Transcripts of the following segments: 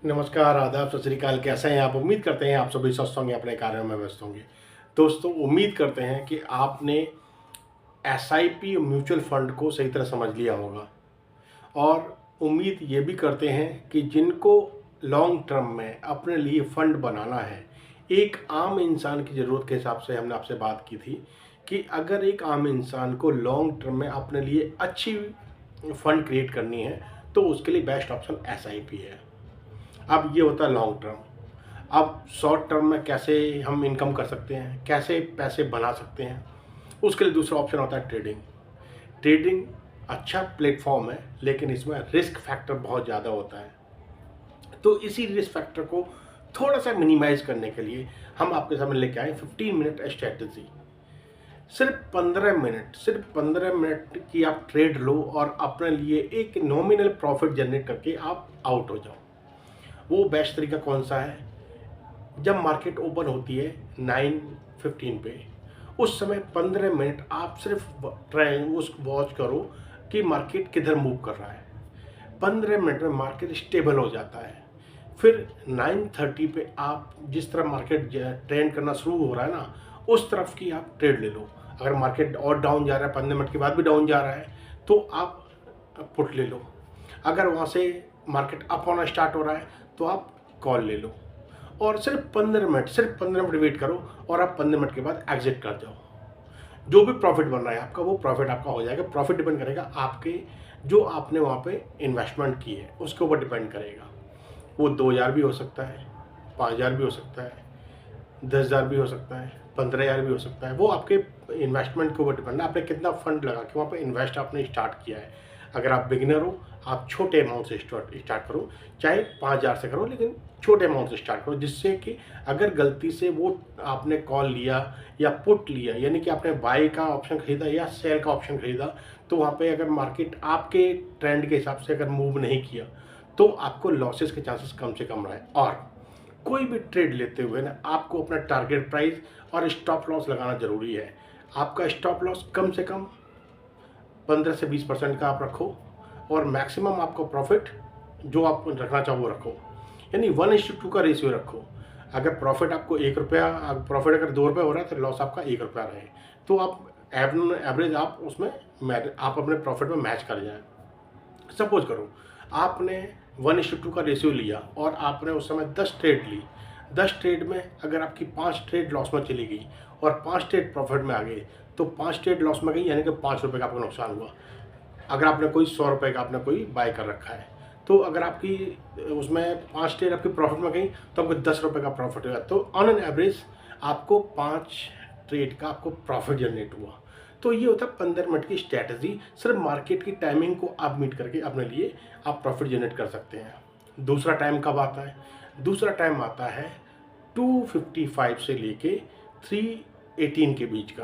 नमस्कार, आदाब, सत श्री अकाल। कैसे हैं आप? उम्मीद करते हैं आप सभी स्वस्थ होंगे, अपने कार्यों में व्यस्त होंगे। दोस्तों, उम्मीद करते हैं कि आपने एसआईपी म्यूचुअल फंड को सही तरह समझ लिया होगा और उम्मीद ये भी करते हैं कि जिनको लॉन्ग टर्म में अपने लिए फ़ंड बनाना है, एक आम इंसान की ज़रूरत के हिसाब से हमने आपसे बात की थी कि अगर एक आम इंसान को लॉन्ग टर्म में अपने लिए अच्छी फ़ंड क्रिएट करनी है तो उसके लिए बेस्ट ऑप्शन एसआईपी है। अब ये होता है लॉन्ग टर्म। अब शॉर्ट टर्म में कैसे हम इनकम कर सकते हैं, कैसे पैसे बना सकते हैं, उसके लिए दूसरा ऑप्शन होता है ट्रेडिंग। ट्रेडिंग अच्छा प्लेटफॉर्म है, लेकिन इसमें रिस्क फैक्टर बहुत ज़्यादा होता है। तो इसी रिस्क फैक्टर को थोड़ा सा मिनिमाइज करने के लिए हम आपके सामने लेके आए 15 मिनट स्ट्रेटजी। सिर्फ 15 मिनट की आप ट्रेड लो और अपने लिए एक नॉमिनल प्रॉफिट जनरेट करके आप आउट हो जाओ। वो बेस्ट तरीका कौन सा है? जब मार्केट ओपन होती है 9:15 पे, उस समय 15 मिनट आप सिर्फ उस वॉच करो कि मार्केट किधर मूव कर रहा है। 15 मिनट में मार्केट स्टेबल हो जाता है। फिर 9:30 पे आप जिस तरह मार्केट ट्रेंड करना शुरू हो रहा है ना, उस तरफ की आप ट्रेड ले लो। अगर मार्केट और डाउन जा रहा है, 15 मिनट के बाद भी डाउन जा रहा है, तो आप पुट ले लो। अगर वहाँ से मार्केट अप होना स्टार्ट हो रहा है तो आप कॉल ले लो और सिर्फ 15 मिनट वेट करो और आप 15 मिनट के बाद एग्जिट कर जाओ। जो भी प्रॉफिट बन रहा है आपका, वो प्रॉफिट आपका हो जाएगा। प्रॉफिट डिपेंड करेगा आपके जो आपने वहाँ पे इन्वेस्टमेंट की है उसके ऊपर डिपेंड करेगा। वो 2,000 भी हो सकता है, 5,000 भी हो सकता है, 10,000 भी हो सकता है, 15,000 भी हो सकता है। वो आपके इन्वेस्टमेंट के ऊपर डिपेंड है, आपने कितना फंड लगा के वहाँ पे इन्वेस्ट आपने स्टार्ट किया है। अगर आप बिगिनर हो, आप छोटे अमाउंट से स्टार्ट करो, चाहे 5,000 से करो, लेकिन छोटे अमाउंट से स्टार्ट करो, जिससे कि अगर गलती से वो आपने कॉल लिया या पुट लिया, यानी कि आपने बाय का ऑप्शन खरीदा या सेल का ऑप्शन खरीदा, तो वहाँ पे अगर मार्केट आपके ट्रेंड के हिसाब से अगर मूव नहीं किया तो आपको लॉसेस के चांसेस कम से कम रहे। और कोई भी ट्रेड लेते हुए ना, आपको अपना टारगेट प्राइस और स्टॉप लॉस लगाना ज़रूरी है। आपका स्टॉप लॉस कम से कम 15 से 20% का आप रखो और मैक्सिमम आपको प्रॉफिट जो आप रखना चाहो वो रखो, यानी 1:2 का रेशियो रखो। अगर प्रॉफिट आपको ₹1, प्रॉफिट अगर ₹2 हो रहा है तो लॉस आपका ₹1 रहे, तो आप एवरेज आप उसमें आप अपने प्रॉफिट में मैच कर जाएँ। सपोज करो आपने 1:2 का रेशियो लिया और आपने उस समय 10 ट्रेड ली। 10 ट्रेड में अगर आपकी 5 ट्रेड लॉस में चली गई और 5 ट्रेड प्रॉफिट में आ गई, तो 5 ट्रेड लॉस में गई, यानी कि ₹5 का आपको नुकसान हुआ। अगर आपने कोई ₹100 का आपने कोई बाय कर रखा है, तो अगर आपकी उसमें 5 ट्रेड आपकी प्रॉफिट में गई तो आपको ₹10 का प्रॉफिट हुआ। तो ऑन एन एवरेज आपको 5 ट्रेड का आपको प्रॉफिट जनरेट हुआ। तो ये होता है 15 मिनट की स्ट्रैटेजी। सिर्फ मार्केट की टाइमिंग को आप मीट करके अपने लिए आप प्रॉफिट जनरेट कर सकते हैं। दूसरा टाइम कब आता है? दूसरा टाइम आता है 2:55 से लेके 3:18 के बीच का,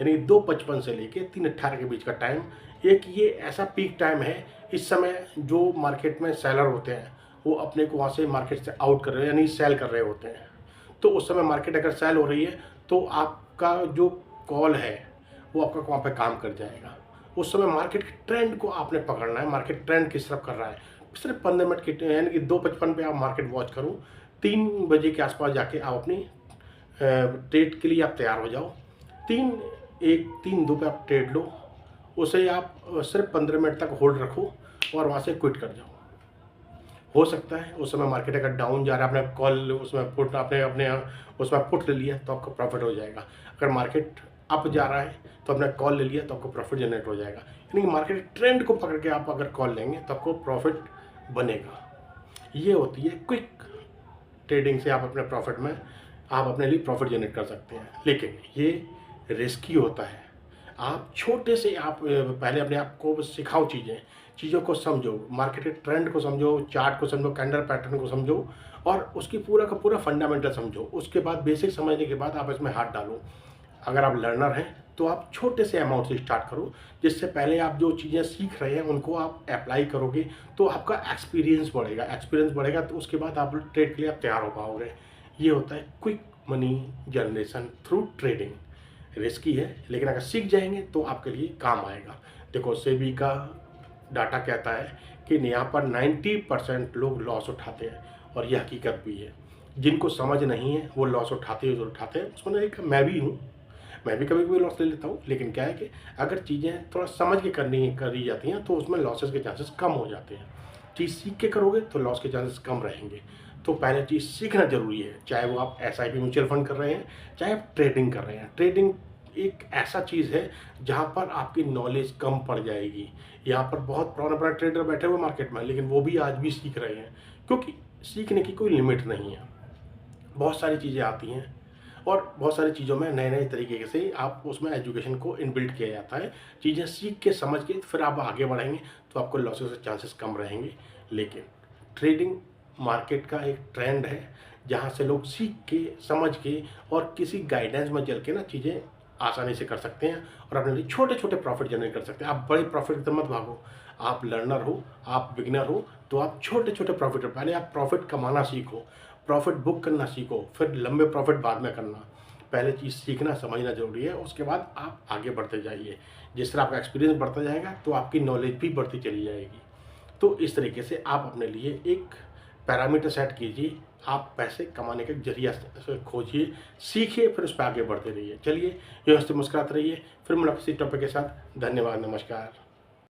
यानी 2:55 से लेके 3:18 के बीच का टाइम। एक ये ऐसा पीक टाइम है, इस समय जो मार्केट में सेलर होते हैं वो अपने को वहाँ से मार्केट से आउट कर रहे हैं, यानी सेल कर रहे होते हैं। तो उस समय मार्केट अगर सेल हो रही है तो आपका जो कॉल है वो आपका वहाँ पे काम कर जाएगा। उस समय मार्केट के ट्रेंड को आपने पकड़ना है, मार्केट ट्रेंड किस तरफ कर रहा है। सिर्फ 15 मिनट की, यानी कि 2:55 पे आप मार्केट वॉच करो, 3 बजे के आसपास जाके आप अपनी ट्रेड के लिए आप तैयार हो जाओ। 3:1 3:2 पे आप ट्रेड लो, उसे आप सिर्फ 15 मिनट तक होल्ड रखो और वहाँ से क्विट कर जाओ। हो सकता है उस समय मार्केट अगर डाउन जा रहा है, आपने कॉल उसमें पुट आपने अपने उसमें पुट ले लिया तो आपका प्रॉफिट हो जाएगा। अगर मार्केट अप जा रहा है तो आपने कॉल ले लिया तो आपको प्रॉफिट जनरेट हो जाएगा। यानी कि मार्केट ट्रेंड को पकड़ के आप अगर कॉल लेंगे तो आपको प्रॉफिट बनेगा। ये होती है क्विक ट्रेडिंग से आप अपने प्रॉफिट में आप अपने लिए प्रॉफिट जनरेट कर सकते हैं, लेकिन ये रिस्की होता है। आप छोटे से आप पहले अपने आप को सिखाओ, चीज़ों को समझो, मार्केट के ट्रेंड को समझो, चार्ट को समझो, कैंडल पैटर्न को समझो और उसकी पूरा का पूरा फंडामेंटल समझो। उसके बाद बेसिक समझने के बाद आप इसमें हाथ डालो। अगर आप लर्नर हैं तो आप छोटे से अमाउंट से स्टार्ट करो, जिससे पहले आप जो चीज़ें सीख रहे हैं उनको आप अप्लाई करोगे तो आपका एक्सपीरियंस बढ़ेगा तो उसके बाद आप ट्रेड के लिए आप तैयार हो पाओगे। ये होता है quick money generation through trading. Risky है, लेकिन अगर सीख जाएंगे तो आपके लिए काम आएगा। देखो, सेबी का डाटा कहता है कि यहाँ पर 90% लोग लॉस उठाते हैं और ये हकीकत भी है। जिनको समझ नहीं है वो लॉस उठाते हैं, उठाते हैं। उसमें एक मैं भी हूँ, मैं भी कभी-कभी लॉस ले लेता हूँ, लेकिन क्या है कि अगर चीज़ें थोड़ा समझ के करी जाती हैं तो उसमें लॉसेस के चांसेस कम हो जाते हैं। चीज़ सीख के करोगे तो लॉस के चांसेस कम रहेंगे। तो पहले चीज़ सीखना ज़रूरी है, चाहे वो आप एसआईपी म्यूचुअल फंड कर रहे हैं, चाहे आप ट्रेडिंग कर रहे हैं। ट्रेडिंग एक ऐसा चीज़ है जहाँ पर आपकी नॉलेज कम पड़ जाएगी। यहाँ पर बहुत पुराने-पुराने ट्रेडर बैठे हुए मार्केट में, लेकिन वो भी आज भी सीख रहे हैं, क्योंकि सीखने की कोई लिमिट नहीं है। बहुत सारी चीज़ें आती हैं और बहुत सारी चीज़ों में नए-नए तरीके से आप उसमें एजुकेशन को इनबिल्ट किया जाता है। चीज़ें सीख के, समझ के फिर आप आगे बढ़ेंगे तो आपको लॉसेस के चांसेस कम रहेंगे। लेकिन ट्रेडिंग मार्केट का एक ट्रेंड है, जहाँ से लोग सीख के, समझ के और किसी गाइडेंस में चल के ना चीज़ें आसानी से कर सकते हैं और अपने लिए छोटे-छोटे प्रॉफ़िट जनरेट कर सकते हैं। आप बड़े प्रॉफ़िट की तरफ मत भागो। आप लर्नर हो, आप बिगिनर हो, तो आप छोटे-छोटे प्रॉफ़िट, पहले आप प्रॉफ़िट कमाना सीखो, प्रॉफ़िट बुक करना सीखो, फिर लंबे प्रॉफ़िट बाद में करना। पहले चीज़ सीखना, समझना ज़रूरी है, उसके बाद आप आगे बढ़ते जाइए। जिस तरह आपका एक्सपीरियंस बढ़ता जाएगा तो आपकी नॉलेज भी बढ़ती चली जाएगी। तो इस तरीके से आप अपने लिए एक पैरामीटर सेट कीजिए, आप पैसे कमाने का ज़रिया खोजिए, सीखिए, फिर उस पे आगे बढ़ते रहिए। चलिए, ये हँसते मुस्कुराते रहिए, फिर मुलाकात किसी टॉपिक के साथ। धन्यवाद, नमस्कार।